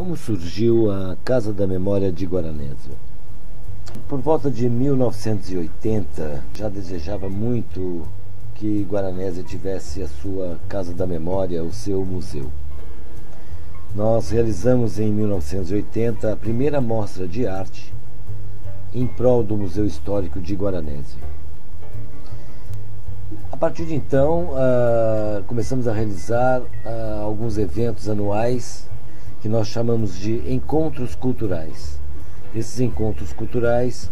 Como surgiu a Casa da Memória de Guaranésia? Por volta de 1980, já desejava muito que Guaranésia tivesse a sua Casa da Memória, o seu museu. Nós realizamos em 1980 a primeira mostra de arte em prol do Museu Histórico de Guaranésia. A partir de então, começamos a realizar alguns eventos anuais que nós chamamos de encontros culturais. Esses encontros culturais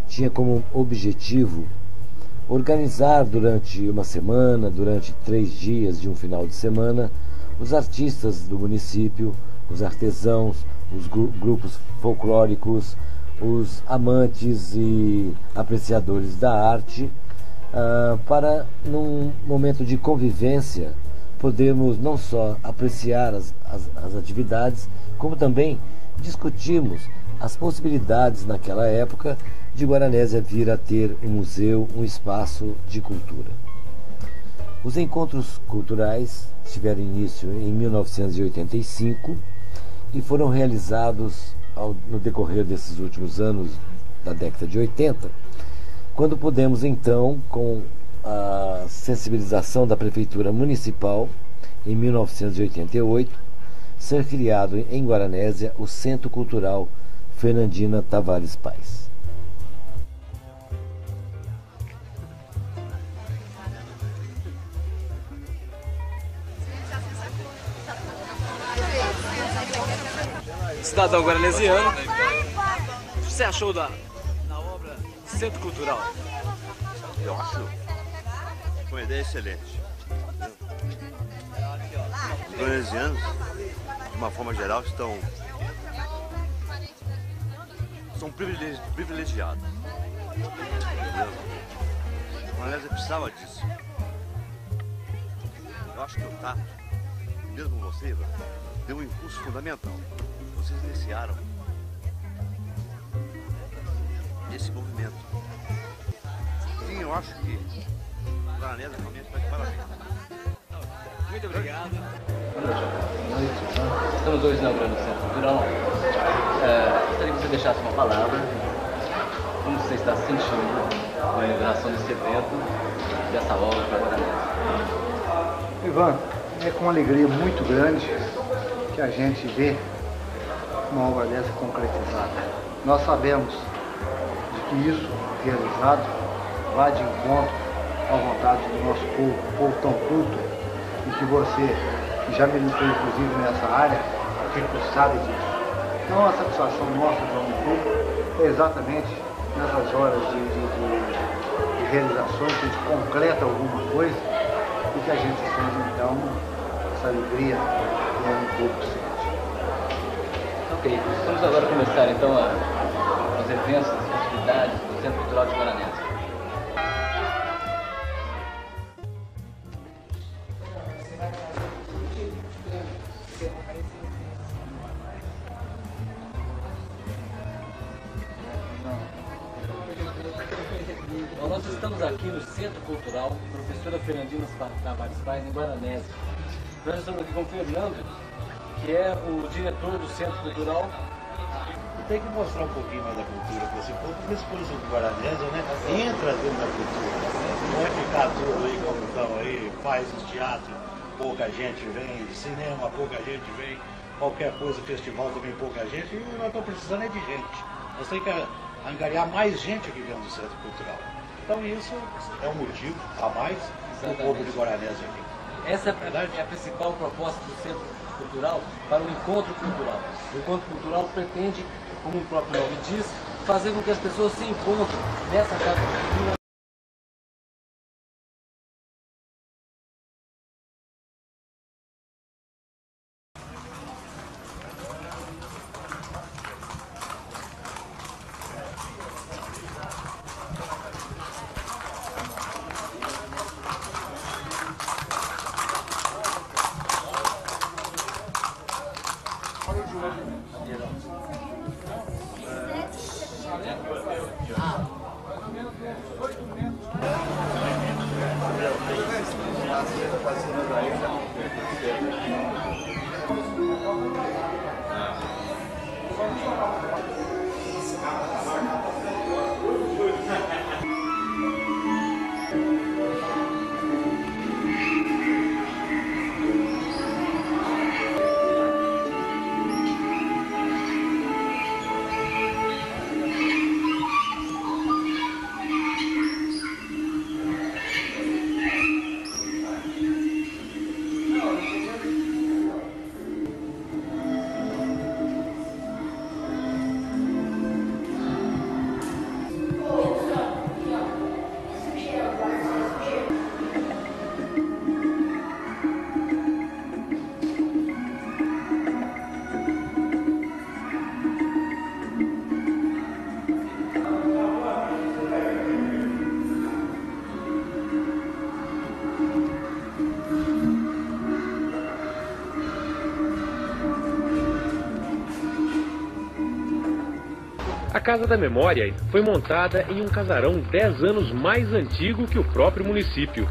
tinham como objetivo organizar durante uma semana, durante 3 dias de um final de semana, os artistas do município, os artesãos, os grupos folclóricos, os amantes e apreciadores da arte, para, num momento de convivência, podermos não só apreciar as atividades, como também discutirmos as possibilidades naquela época de Guaranésia vir a ter um museu, um espaço de cultura. Os encontros culturais tiveram início em 1985 e foram realizados no decorrer desses últimos anos da década de 80, quando pudemos então, com a sensibilização da Prefeitura Municipal, em 1988, ser criado em Guaranésia o Centro Cultural Fernandina Tavares Paz. Cidadão guaranesiano, o que você achou da obra Centro Cultural? Eu acho uma ideia excelente. Os guaranesianos, de uma forma geral, são privilegiados. A Guaranésia precisava disso. Eu acho que o tato, mesmo você, deu um impulso fundamental. Vocês iniciaram esse movimento. Sim, eu acho que a Guaranésia realmente está de parabéns. Muito obrigado. Estamos hoje inaugurando o Centro Cultural. Gostaria que você deixasse uma palavra. Como você está se sentindo com a inauguração desse evento, dessa obra para a Guaranésia? Ivan, é com alegria muito grande que a gente vê uma obra dessa concretizada. Nós sabemos de que isso realizado vai de encontro à vontade do nosso povo tão culto, e que você, que já militou inclusive nessa área, sabe disso. Então a satisfação nossa, João Público, é exatamente nessas horas de realizações, que a gente concreta alguma coisa e que a gente sente então essa alegria que é um pouco sente. Ok, vamos agora começar então os eventos, as atividades do Centro Cultural de Guaranésia. Nós estamos aqui no Centro Cultural Professora Fernandina Tavares Paz, em Guaranésia. Nós estamos aqui com o Fernando, que é o diretor do Centro Cultural. Tem que mostrar um pouquinho mais da cultura para esse povo, porque esse povo do Guaranésia, né, entra dentro da cultura. Não é ficar tudo aí como estão aí, faz os teatros, pouca gente vem, cinema, pouca gente vem, qualquer coisa, festival também pouca gente, e nós estamos precisando é de gente. Nós temos que angariar mais gente aqui dentro do Centro Cultural. Então isso é um motivo a mais para o povo de Guaranésia aqui. Essa é a principal proposta do Centro Cultural para o encontro cultural. O encontro cultural pretende, como o próprio nome diz, fazer com que as pessoas se encontrem nessa casa de cultura. Casa da Memória foi montada em um casarão 10 anos mais antigo que o próprio município.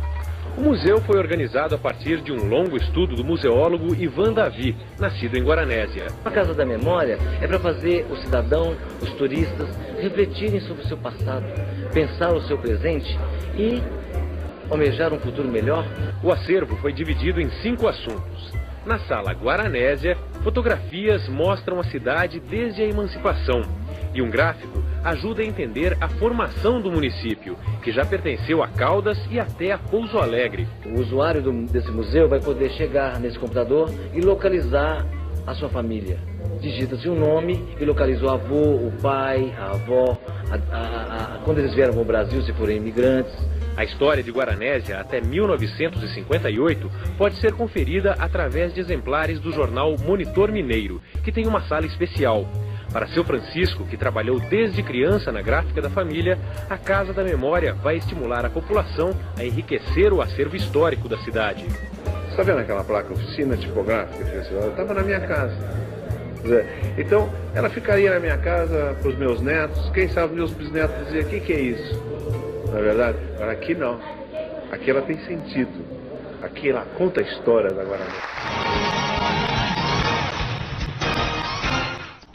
O museu foi organizado a partir de um longo estudo do museólogo Ivan Davi, nascido em Guaranésia. A Casa da Memória é para fazer o cidadão, os turistas, refletirem sobre o seu passado, pensar o seu presente e almejar um futuro melhor. O acervo foi dividido em 5 assuntos. Na sala Guaranésia, fotografias mostram a cidade desde a emancipação e um gráfico ajuda a entender a formação do município, que já pertenceu a Caldas e até a Pouso Alegre. O usuário desse museu vai poder chegar nesse computador e localizar a sua família. Digita-se o nome e localiza o avô, o pai, a avó, quando eles vieram para o Brasil, se forem imigrantes. A história de Guaranésia até 1958 pode ser conferida através de exemplares do jornal Monitor Mineiro, que tem uma sala especial. Para seu Francisco, que trabalhou desde criança na gráfica da família, a Casa da Memória vai estimular a população a enriquecer o acervo histórico da cidade. Você está vendo aquela placa oficina tipográfica? Ela estava na minha casa. Então, ela ficaria na minha casa para os meus netos, quem sabe meus bisnetos diziam, o que é isso? Não é verdade? Agora aqui não. Aqui ela tem sentido. Aqui ela conta a história da Guaranésia.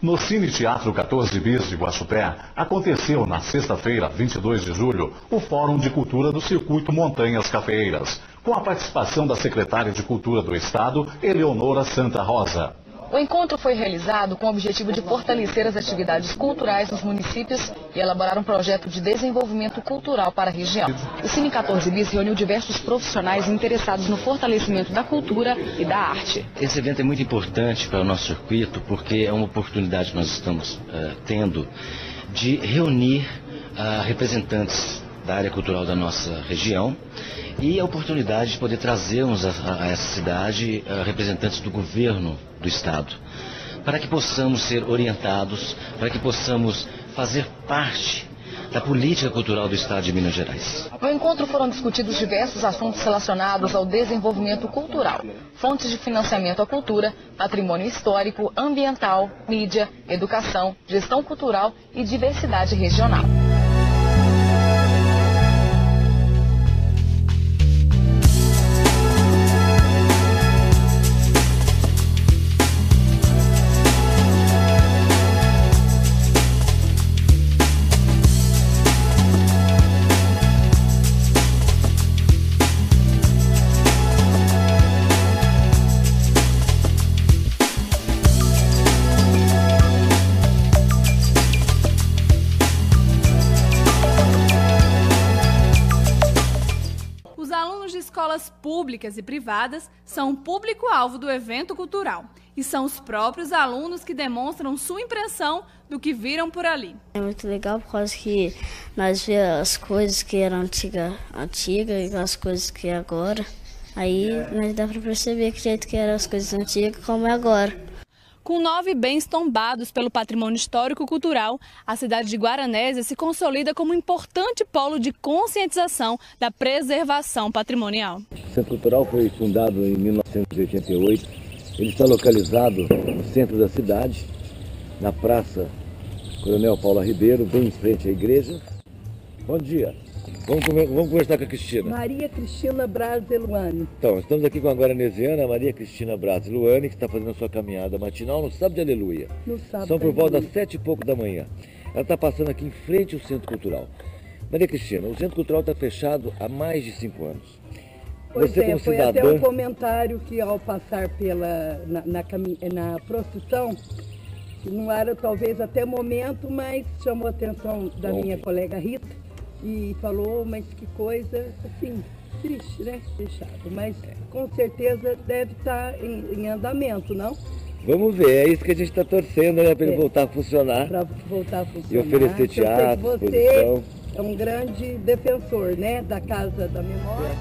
No Cine Teatro 14 Bis de Guaxupé, aconteceu na sexta-feira, 22 de julho, o Fórum de Cultura do Circuito Montanhas Cafeeiras, com a participação da secretária de Cultura do Estado, Eleonora Santa Rosa. O encontro foi realizado com o objetivo de fortalecer as atividades culturais nos municípios e elaborar um projeto de desenvolvimento cultural para a região. O Cine 14 Bis reuniu diversos profissionais interessados no fortalecimento da cultura e da arte. Esse evento é muito importante para o nosso circuito porque é uma oportunidade que nós estamos tendo de reunir representantes da área cultural da nossa região e a oportunidade de poder trazermos a essa cidade representantes do governo do Estado, para que possamos ser orientados, para que possamos fazer parte da política cultural do Estado de Minas Gerais. No encontro foram discutidos diversos assuntos relacionados ao desenvolvimento cultural, fontes de financiamento à cultura, patrimônio histórico, ambiental, mídia, educação, gestão cultural e diversidade regional. Escolas públicas e privadas são o público-alvo do evento cultural e são os próprios alunos que demonstram sua impressão do que viram por ali. É muito legal por causa que nós vemos as coisas que eram antiga e as coisas que é agora. Aí nós dá para perceber que jeito que eram as coisas antigas como é agora. Com 9 bens tombados pelo patrimônio histórico-cultural, a cidade de Guaranésia se consolida como um importante polo de conscientização da preservação patrimonial. O Centro Cultural foi fundado em 1988. Ele está localizado no centro da cidade, na Praça Coronel Paula Ribeiro, bem em frente à igreja. Bom dia. Vamos conversar com a Cristina. Maria Cristina Braz Eluane. Então, estamos aqui com a guaranesiana Maria Cristina Braz Eluane, que está fazendo a sua caminhada matinal no Sábado de Aleluia. No sábado. São por volta das 7 e pouco da manhã. Ela está passando aqui em frente ao Centro Cultural. Maria Cristina, o Centro Cultural está fechado há mais de 5 anos. Pois Você, é, como foi cidadã... até um comentário que ao passar na procissão, que não era talvez até momento, mas chamou a atenção da minha colega Rita. E falou, mas que coisa, assim, triste, né? Fechado. Mas com certeza deve estar em andamento, não? Vamos ver, é isso que a gente está torcendo, né? Para ele voltar a funcionar. Para voltar a funcionar. E oferecer teatro, você exposição. É um grande defensor, né? Da Casa da Memória.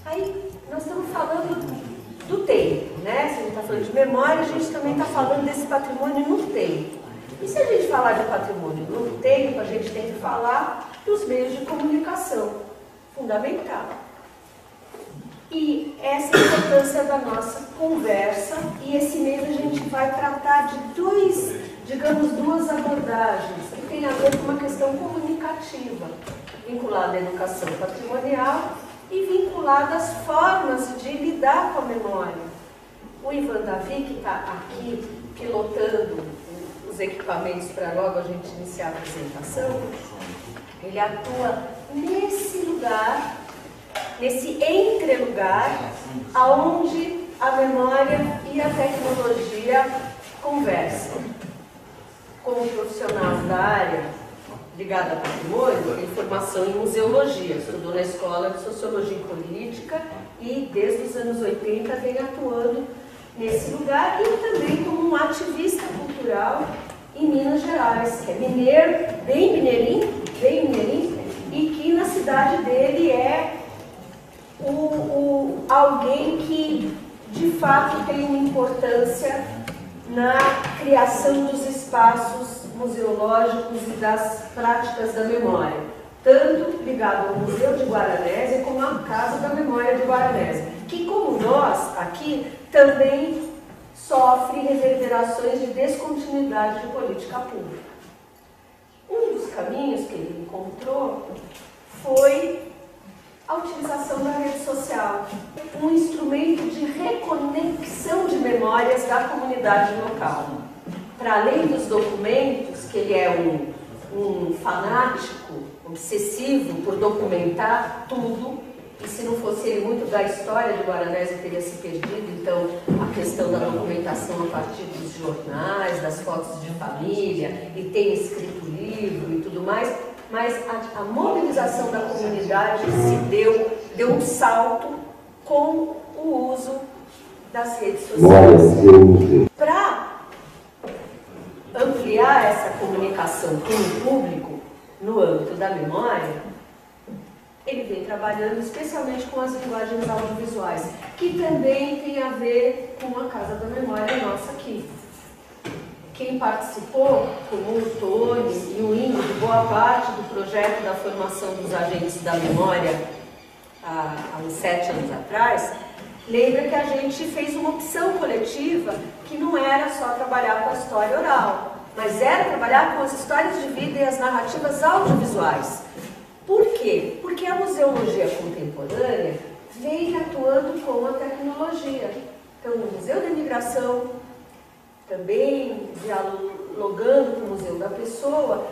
Aí nós estamos falando do tempo, né? Se a gente está falando de memória, a gente também está falando desse patrimônio no tempo. E se a gente falar de patrimônio no tempo, a gente tem que falar dos meios de comunicação, fundamental. E essa é a importância da nossa conversa, e esse mês a gente vai tratar de duas abordagens que têm a ver com uma questão comunicativa, vinculada à educação patrimonial e vinculada às formas de lidar com a memória. O Ivan Davi, que está aqui pilotando os equipamentos para logo a gente iniciar a apresentação, ele atua nesse lugar, nesse entrelugar, aonde a memória e a tecnologia conversam. Como profissional da área ligada a patrimônio, tem formação em museologia, estudou na Escola de Sociologia e Política e desde os anos 80 vem atuando nesse lugar e também como um ativista cultural em Minas Gerais, que é mineiro, bem mineirinho, e que na cidade dele é alguém que de fato tem uma importância na criação dos espaços museológicos e das práticas da memória, tanto ligado ao Museu de Guaranésia como à Casa da Memória de Guaranésia, que como nós aqui também sofre reverberações de descontinuidade de política pública. Um dos caminhos que ele encontrou foi a utilização da rede social, um instrumento de reconexão de memórias da comunidade local. Para além dos documentos, que ele é um fanático, obsessivo por documentar tudo, e se não fosse ele muito da história de Guaranésia teria se perdido, então a questão da documentação a partir dos jornais, das fotos de família, e tem escrito livro e tudo mais, mas a mobilização da comunidade se deu um salto com o uso das redes sociais. Para ampliar essa comunicação com o público no âmbito da memória, ele vem trabalhando especialmente com as linguagens audiovisuais, que também tem a ver com a Casa da Memória nossa aqui. Quem participou, como o Tony e o Ingo, de boa parte do projeto da formação dos agentes da memória há uns 7 anos atrás, lembra que a gente fez uma opção coletiva que não era só trabalhar com a história oral, mas era trabalhar com as histórias de vida e as narrativas audiovisuais. Por quê? Porque a museologia contemporânea vem atuando com a tecnologia. Então, o Museu da Imigração, também dialogando com o Museu da Pessoa,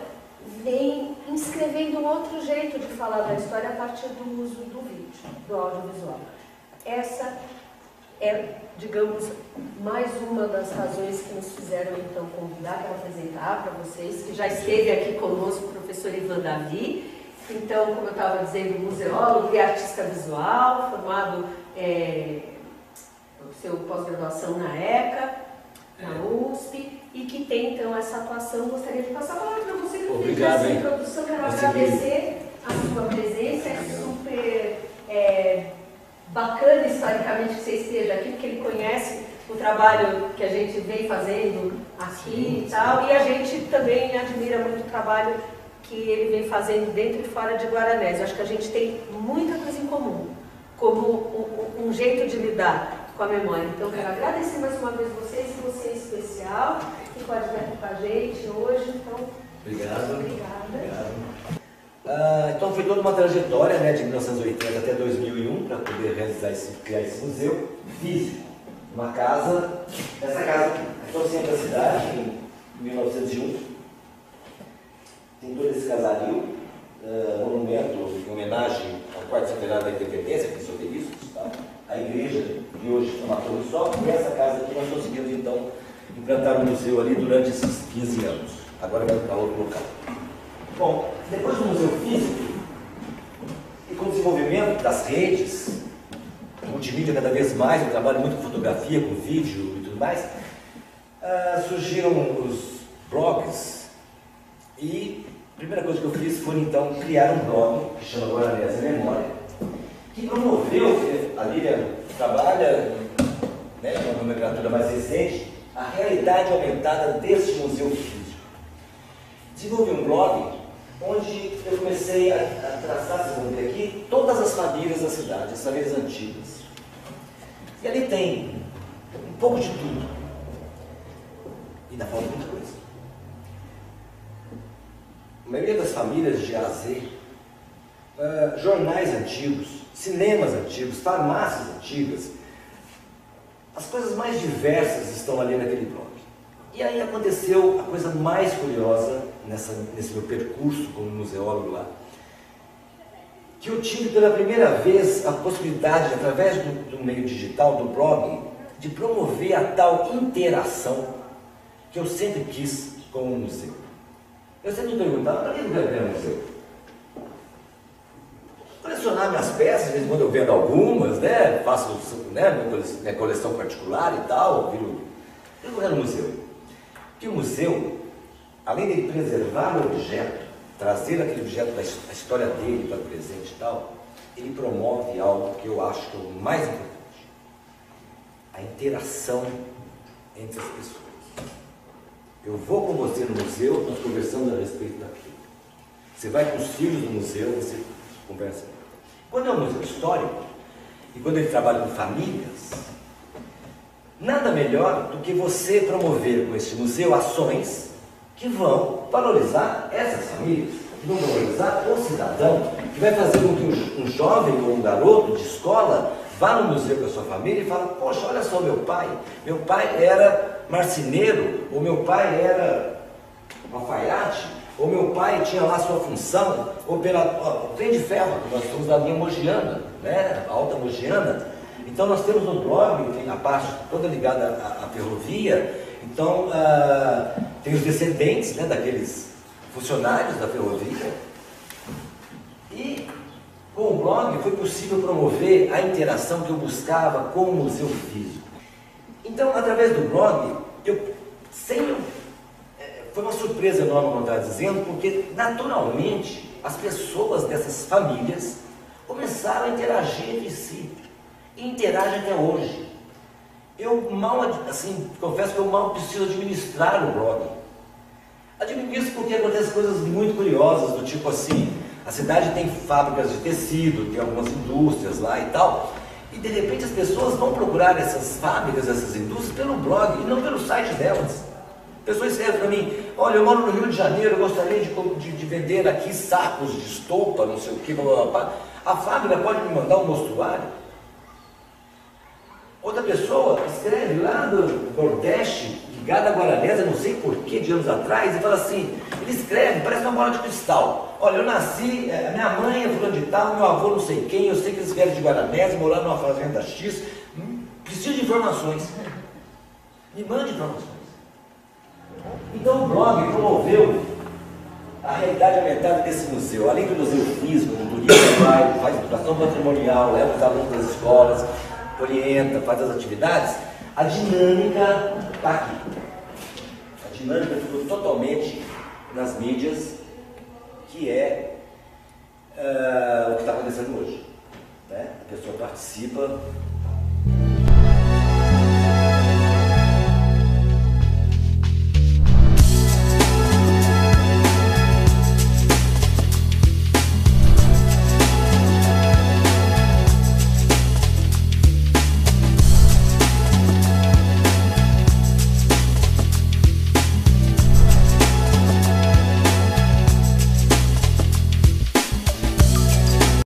vem inscrevendo um outro jeito de falar da história a partir do uso do vídeo, do audiovisual. Essa é, digamos, mais uma das razões que nos fizeram, então, convidar para apresentar para vocês, que já esteve aqui conosco o professor Ivan Davi. Então, como eu estava dizendo, museólogo e artista visual, formado no seu pós-graduação na ECA, na USP, e que tem, então, essa atuação. Gostaria de passar a palavra para você, que fez essa introdução. Quero agradecer a sua presença, é super bacana, historicamente, que você esteja aqui, porque ele conhece o trabalho que a gente vem fazendo aqui e tal, e a gente também admira muito o trabalho que ele vem fazendo dentro e fora de Guaranésia. Acho que a gente tem muita coisa em comum, como um jeito de lidar com a memória. Então, quero agradecer mais uma vez vocês, e você em especial, que pode estar aqui com a gente hoje. Então, obrigado. Obrigada. Então, foi toda uma trajetória, né, de 1980 até 2001 para poder criar esse museu físico. Uma casa, essa casa que foi sempre a cidade, em 1901. Tem todo esse casario, monumento em homenagem ao quarto centenário da independência, que são obeliscos, tá? A igreja, que hoje é uma torre só, e essa casa aqui nós conseguimos, então, implantar um museu ali durante esses 15 anos. Agora vai para outro local. Bom, depois do museu físico, e com o desenvolvimento das redes, multimídia cada vez mais, eu trabalho muito com fotografia, com vídeo e tudo mais, surgiram os blogs. E a primeira coisa que eu fiz foi, então, criar um blog que chama Guaranésia Memória, que promoveu, a Lívia trabalha, né, uma nomenclatura mais recente, a realidade aumentada deste museu físico. desenvolvi um blog onde eu comecei a traçar, vocês vão ver aqui, todas as famílias da cidade, as famílias antigas. E ali tem um pouco de tudo. E ainda falta muita coisa. A maioria das famílias de A a Z, jornais antigos, cinemas antigos, farmácias antigas, as coisas mais diversas estão ali naquele blog. E aí aconteceu a coisa mais curiosa nesse meu percurso como museólogo lá, que eu tive pela primeira vez a possibilidade, através do meio digital, do blog, de promover a tal interação que eu sempre quis com o museu. Eu sempre me perguntava, para que eu quero ver um museu? Colecionar minhas peças, de vez em quando eu vendo algumas, né? Faço, né, minha coleção particular e tal, eu vou no museu. Porque o museu, além de preservar o objeto, trazer aquele objeto da história dele para o presente e tal, ele promove algo que eu acho que é o mais importante: a interação entre as pessoas. Eu vou com você no museu, nós conversamos a respeito daquilo. Você vai com os filhos no museu, você conversa. Quando é um museu histórico, e quando ele trabalha com famílias, nada melhor do que você promover com este museu ações que vão valorizar essas famílias, que vão valorizar o cidadão, que vai fazer com que um jovem ou um garoto de escola vá no museu com a sua família e fala: poxa, olha só meu pai era marceneiro, ou meu pai era alfaiate, ou meu pai tinha lá sua função, ou pela trem de ferro, nós somos da linha mogiana, né, a alta mogiana. Então nós temos no blog, tem a parte toda ligada à ferrovia, então tem os descendentes, né, daqueles funcionários da ferrovia. E com o blog foi possível promover a interação que eu buscava com o museu físico. Então, através do blog, foi uma surpresa enorme, como eu estava dizendo, porque naturalmente as pessoas dessas famílias começaram a interagir entre si. E interagem até hoje. Eu mal, assim, confesso que eu mal preciso administrar o blog. Administro porque acontecem coisas muito curiosas, do tipo assim, a cidade tem fábricas de tecido, tem algumas indústrias lá e tal, e de repente as pessoas vão procurar essas fábricas, essas indústrias pelo blog e não pelo site delas. Pessoas escrevem para mim: olha, eu moro no Rio de Janeiro, eu gostaria de vender aqui sacos de estopa, não sei o que, blá, blá, blá. A fábrica pode me mandar um mostruário? Outra pessoa escreve lá do Nordeste, ligada a Guaranésia, não sei por que, de anos atrás, e fala assim, ele escreve, parece uma bola de cristal: olha, eu nasci, minha mãe é fulano de tal, meu avô não sei quem, eu sei que eles vieram de Guaranésia, moraram numa fazenda X, preciso de informações. Me mande informações. Então o blog promoveu a realidade aumentada desse museu. Além do museu físico, o turismo faz educação patrimonial, leva os alunos das escolas, orienta, faz as atividades, a dinâmica está aqui. A dinâmica ficou totalmente nas mídias, que é o que está acontecendo hoje. Né? A pessoa participa